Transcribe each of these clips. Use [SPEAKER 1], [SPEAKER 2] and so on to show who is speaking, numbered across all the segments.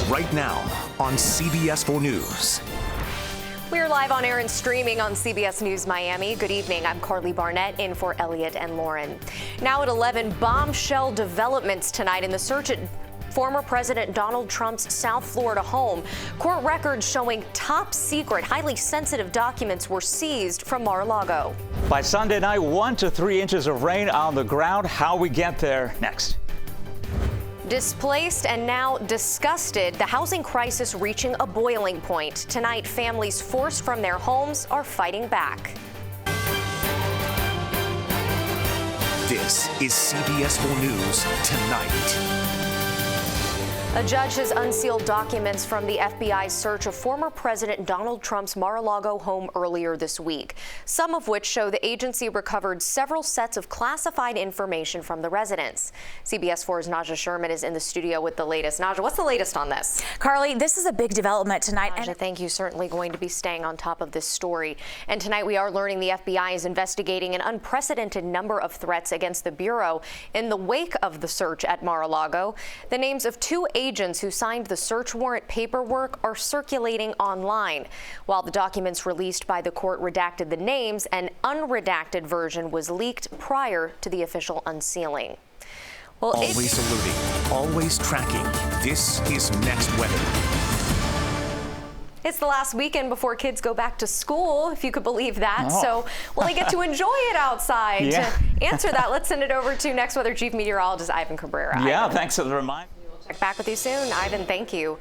[SPEAKER 1] right now on CBS 4 News.
[SPEAKER 2] We're live on air and streaming on CBS News Miami. Good evening. I'm Carly Barnett in for Elliot and Lauren. Now at 11, bombshell developments tonight in the search at former President Donald Trump's South Florida home. Court records showing top secret, highly sensitive documents were seized from Mar-a-Lago.
[SPEAKER 3] By Sunday night, 1 to 3 inches of rain on the ground. How we get there next.
[SPEAKER 2] Displaced and now disgusted, the housing crisis reaching a boiling point. Tonight, families forced from their homes are fighting back.
[SPEAKER 1] This is CBS 4 News Tonight.
[SPEAKER 2] A judge has unsealed documents from the FBI's search of former President Donald Trump's Mar-a-Lago home earlier this week, some of which show the agency recovered several sets of classified information from the residence. CBS 4's Naja Sherman is in the studio with the latest. Naja, what's the latest on this?
[SPEAKER 4] Carly, this is a big development tonight.
[SPEAKER 2] Naja, thank you. Certainly going to be staying on top of this story. And tonight we are learning the FBI is investigating an unprecedented number of threats against the Bureau in the wake of the search at Mar-a-Lago. The names of two agents who signed the search warrant paperwork are circulating online. While the documents released by the court redacted the names, an unredacted version was leaked prior to the official unsealing. Well,
[SPEAKER 1] always alerting, always tracking. This is Next Weather.
[SPEAKER 2] It's the last weekend before kids go back to school, if you could believe that. So will they get to enjoy it outside?
[SPEAKER 3] Yeah.
[SPEAKER 2] To answer that, let's send it over to Next Weather Chief Meteorologist Ivan Cabrera.
[SPEAKER 3] Yeah,
[SPEAKER 2] Ivan.
[SPEAKER 3] thanks for the reminder.
[SPEAKER 2] Check back with you soon. Ivan, thank you.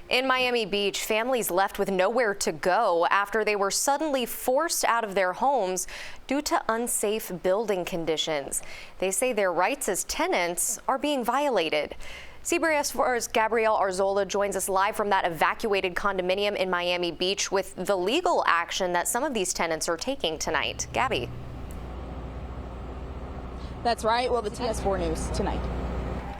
[SPEAKER 2] In Miami Beach, families left with nowhere to go after they were suddenly forced out of their homes due to unsafe building conditions. They say their rights as tenants are being violated. CBS 4's Gabrielle Arzola joins us live from that evacuated condominium in Miami Beach with the legal action that some of these tenants are taking tonight. Gabby.
[SPEAKER 5] That's right. Well, the TS4 News Tonight.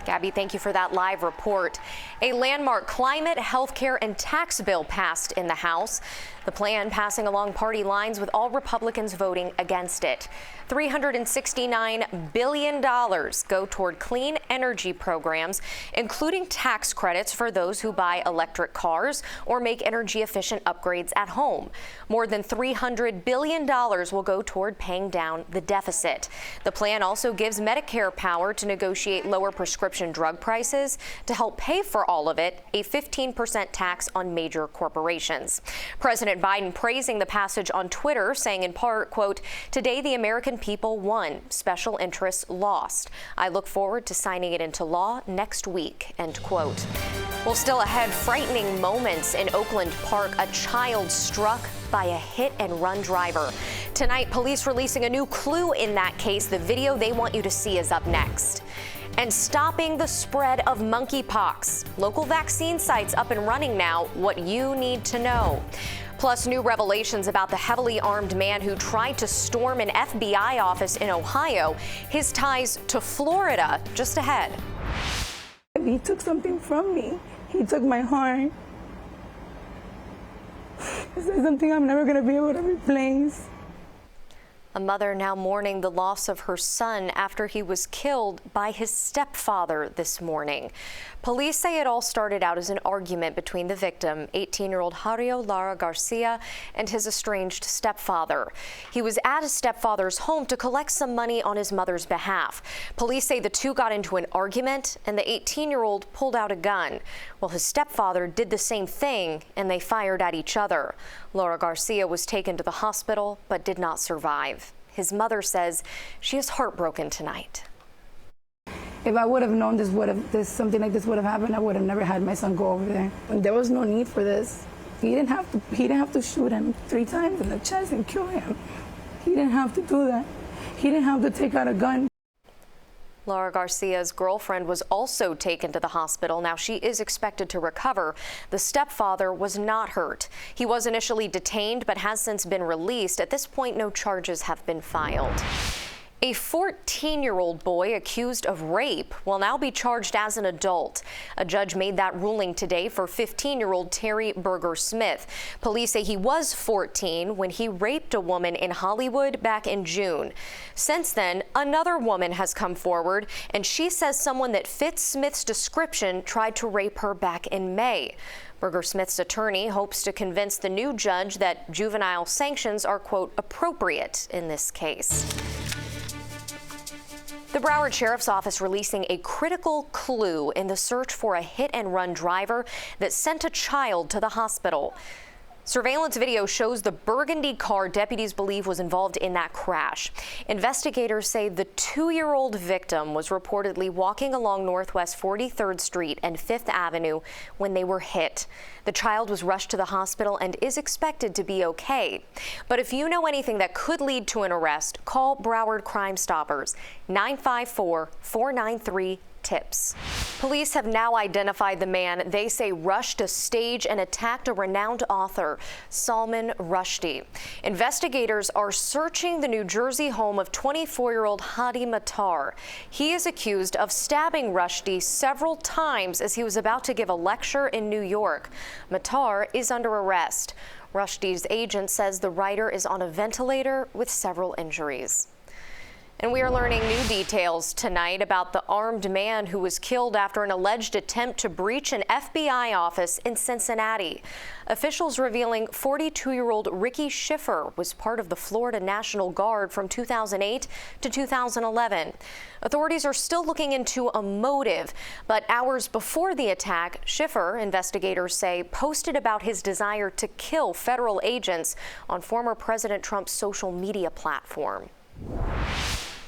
[SPEAKER 2] Gabby, thank you for that live report. A landmark climate, healthcare, and tax bill passed in the House. The plan passing along party lines with all Republicans voting against it. $369 billion go toward clean energy programs, including tax credits for those who buy electric cars or make energy efficient upgrades at home. More than $300 billion will go toward paying down the deficit. The plan also gives Medicare power to negotiate lower prescription drug prices. To help pay for all of it, a 15% tax on major corporations. President Biden praising the passage on Twitter, saying in part, quote, "Today the American people won, special interests lost. I look forward to signing it into law next week," end quote. Well, still ahead, frightening moments in Oakland Park, a child struck by a hit-and-run driver. Tonight, police releasing a new clue in that case. The video they want you to see is up next. And stopping the spread of monkeypox. Local vaccine sites up and running now. What you need to know. Plus, new revelations about the heavily armed man who tried to storm an FBI office in Ohio. His ties to Florida just ahead.
[SPEAKER 6] He took something from me. He took my heart. This is something I'm never going to be able to replace.
[SPEAKER 2] A mother now mourning the loss of her son after he was killed by his stepfather this morning. Police say it all started out as an argument between the victim, 18-year-old Jairo Lara Garcia, and his estranged stepfather. He was at his stepfather's home to collect some money on his mother's behalf. Police say the two got into an argument and the 18-year-old pulled out a gun. Well, his stepfather did the same thing and they fired at each other. Lara Garcia was taken to the hospital but did not survive. His mother says she is heartbroken tonight.
[SPEAKER 6] If I would have known something like this would have happened, I would have never had my son go over there. And there was no need for this. He didn't have to shoot him 3 times in the chest and kill him. He didn't have to do that. He didn't have to take out a gun.
[SPEAKER 2] Lara Garcia's girlfriend was also taken to the hospital. Now she is expected to recover. The stepfather was not hurt. He was initially detained but has since been released. At this point, no charges have been filed. A 14-year-old boy accused of rape will now be charged as an adult. A judge made that ruling today for 15-year-old Terry Berger Smith. Police say he was 14 when he raped a woman in Hollywood back in June. Since then, another woman has come forward, and she says someone that fits Smith's description tried to rape her back in May. Berger Smith's attorney hopes to convince the new judge that juvenile sanctions are, quote, appropriate in this case. The Broward Sheriff's Office releasing a critical clue in the search for a hit-and-run driver that sent a child to the hospital. Surveillance video shows the burgundy car deputies believe was involved in that crash. Investigators say the 2-year-old victim was reportedly walking along Northwest 43rd Street and 5th Avenue when they were hit. The child was rushed to the hospital and is expected to be okay. But if you know anything that could lead to an arrest, call Broward Crime Stoppers, 954-493-TIPS. Police have now identified the man they say rushed to stage and attacked a renowned author, Salman Rushdie. Investigators are searching the New Jersey home of 24-year-old Hadi Matar. He is accused of stabbing Rushdie several times as he was about to give a lecture in New York. Matar is under arrest. Rushdie's agent says the writer is on a ventilator with several injuries. And we are learning new details tonight about the armed man who was killed after an alleged attempt to breach an FBI office in Cincinnati. Officials revealing 42-year-old Ricky Schiffer was part of the Florida National Guard from 2008 to 2011. Authorities are still looking into a motive, but hours before the attack, Schiffer, investigators say, posted about his desire to kill federal agents on former President Trump's social media platform.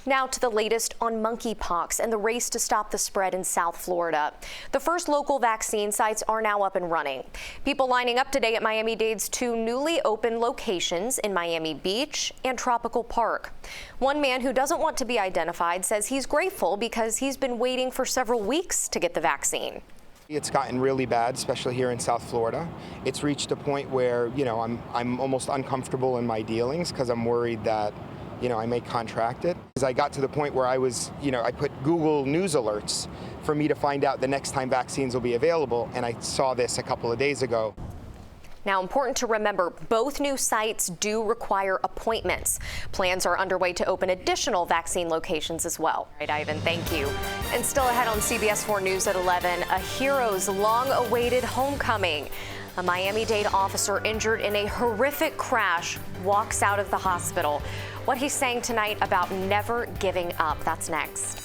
[SPEAKER 2] Now to the latest on monkeypox and the race to stop the spread in South Florida. The first local vaccine sites are now up and running. People lining up today at Miami-Dade's 2 newly opened locations in Miami Beach and Tropical Park. One man who doesn't want to be identified says he's grateful because he's been waiting for several weeks to get the vaccine.
[SPEAKER 7] It's gotten really bad, especially here in South Florida. It's reached a point where, I'm almost uncomfortable in my dealings because I'm worried that I may contract it. As I got to the point where I was, I put Google News alerts for me to find out the next time vaccines will be available, and I saw this a couple of days ago.
[SPEAKER 2] Now, important to remember, both new sites do require appointments. Plans are underway to open additional vaccine locations as well. All right, Ivan, thank you. And still ahead on CBS 4 News at 11, a hero's long-awaited homecoming. A Miami-Dade officer injured in a horrific crash walks out of the hospital. What he's saying tonight about never giving up. That's next.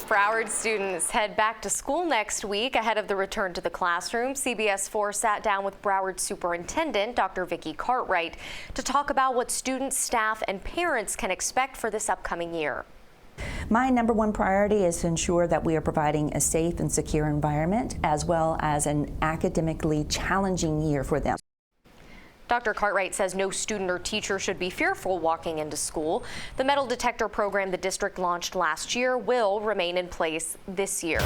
[SPEAKER 2] Broward students head back to school next week ahead of the return to the classroom. CBS 4 sat down with Broward Superintendent Dr. Vicki Cartwright to talk about what students, staff, and parents can expect for this upcoming year.
[SPEAKER 8] My number one priority is to ensure that we are providing a safe and secure environment as well as an academically challenging year for them.
[SPEAKER 2] Dr. Cartwright says no student or teacher should be fearful walking into school. The metal detector program the district launched last year will remain in place this year.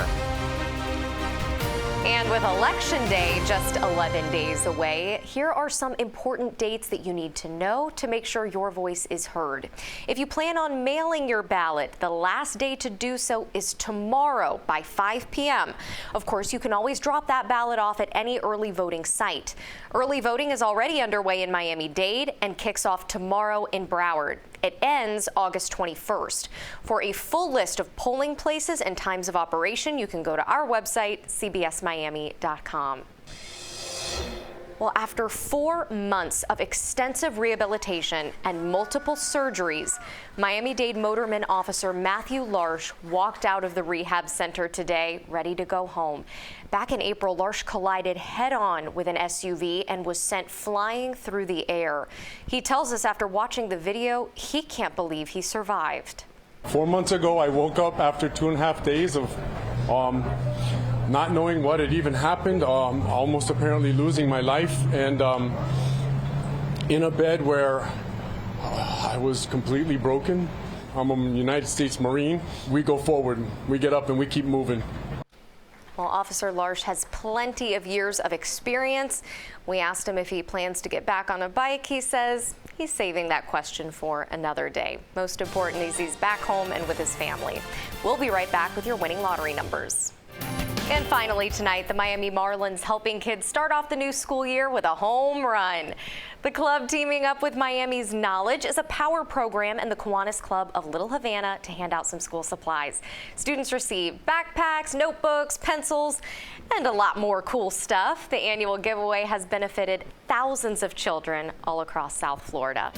[SPEAKER 2] And with Election Day just 11 days away, here are some important dates that you need to know to make sure your voice is heard. If you plan on mailing your ballot, the last day to do so is tomorrow by 5 p.m. Of course, you can always drop that ballot off at any early voting site. Early voting is already underway in Miami-Dade and kicks off tomorrow in Broward. It ends August 21st. For a full list of polling places and times of operation, you can go to our website, cbsmiami.com. Well, after 4 months of extensive rehabilitation and multiple surgeries, Miami-Dade motorman officer Matthew Larsh walked out of the rehab center today, ready to go home. Back in April, Larsh collided head-on with an SUV and was sent flying through the air. He tells us after watching the video, he can't believe he survived.
[SPEAKER 9] 4 months ago, I woke up after 2.5 days of not knowing what had even happened, almost apparently losing my life, and in a bed where I was completely broken. I'm a United States Marine. We go forward, we get up, and we keep moving.
[SPEAKER 2] Well, Officer Larsh has plenty of years of experience. We asked him if he plans to get back on a bike. He says He's saving that question for another day. Most important is he's back home and with his family. We'll be right back with your winning lottery numbers. And finally tonight, the Miami Marlins helping kids start off the new school year with a home run. The club teaming up with Miami's Knowledge is a power program in the Kiwanis Club of Little Havana to hand out some school supplies. Students receive backpacks, notebooks, pencils, and a lot more cool stuff. The annual giveaway has benefited thousands of children all across South Florida.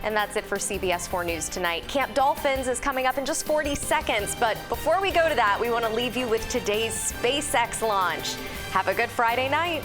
[SPEAKER 2] And that's it for CBS 4 News tonight. Camp Dolphins is coming up in just 40 seconds. But before we go to that, we want to leave you with today's SpaceX launch. Have a good Friday night.